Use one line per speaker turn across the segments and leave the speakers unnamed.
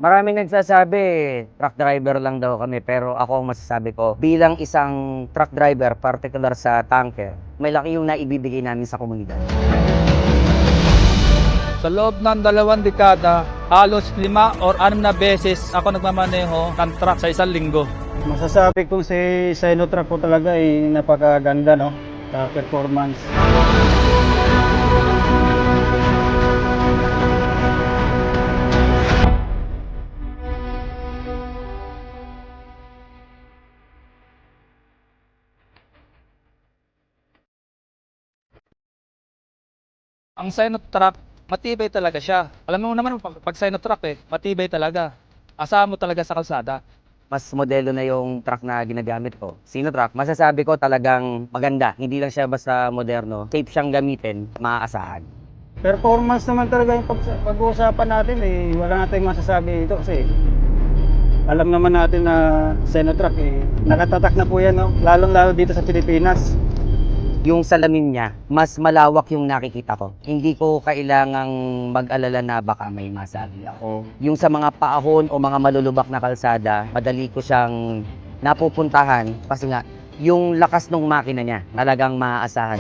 Maraming nagsasabi, truck driver lang daw kami, pero ako ang masasabi ko, bilang isang truck driver, particular sa tanker, may laki yung naibibigay namin sa komunidad.
Sa loob ng 2 dekada, halos 5 or 6 na beses ako nagmamaneho ng truck sa isang linggo.
Masasabi kong si Sinotrack po talaga ay napakaganda, no? Sa performance.
Ang Sinotrack, matibay talaga siya. Alam mo naman, pag Sinotrack matibay talaga. Asahan mo talaga sa kalsada.
Mas modelo na yung truck na ginagamit ko. Sinotrack, masasabi ko talagang maganda. Hindi lang siya basta moderno. Safe siyang gamitin, maaasahan.
Performance naman talaga yung pag-uusapan natin eh. Wala natin masasabi ito kasi alam naman natin na Sinotrack nakatatak na po yan, no? Lalong-lalo dito sa Pilipinas.
Yung salamin niya, mas malawak yung nakikita ko. Hindi ko kailangang mag-alala na baka may masabi ako. Yung sa mga paahon o mga malulubak na kalsada, madali ko siyang napupuntahan kasi nga, yung lakas ng makina niya, talagang maaasahan.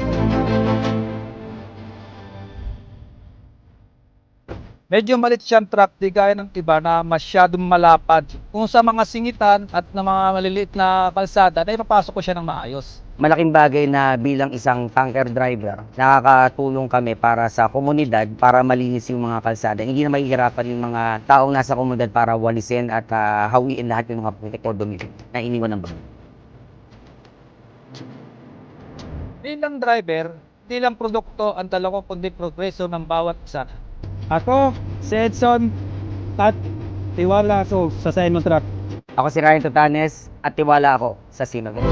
Medyo malit siyang truck, di gaya ng iba na masyadong malapad. Kung sa mga singitan at na mga maliliit na kalsada, na ipapasok ko siya ng maayos.
Malaking bagay na bilang isang tanker driver, nakakatulong kami para sa komunidad para malinis yung mga kalsada. Hindi na mahihirapan yung mga taong nasa komunidad para walisin at hawiin lahat yung mga economy na iniwan ng bagay.
Bilang driver, hindi lang produkto ang dala ko kundi progreso ng bawat isa.
Ako, si Edson, at tiwala ako sa Sinotrack.
Ako si Ryan Tutanes at tiwala ako sa Sinotrack.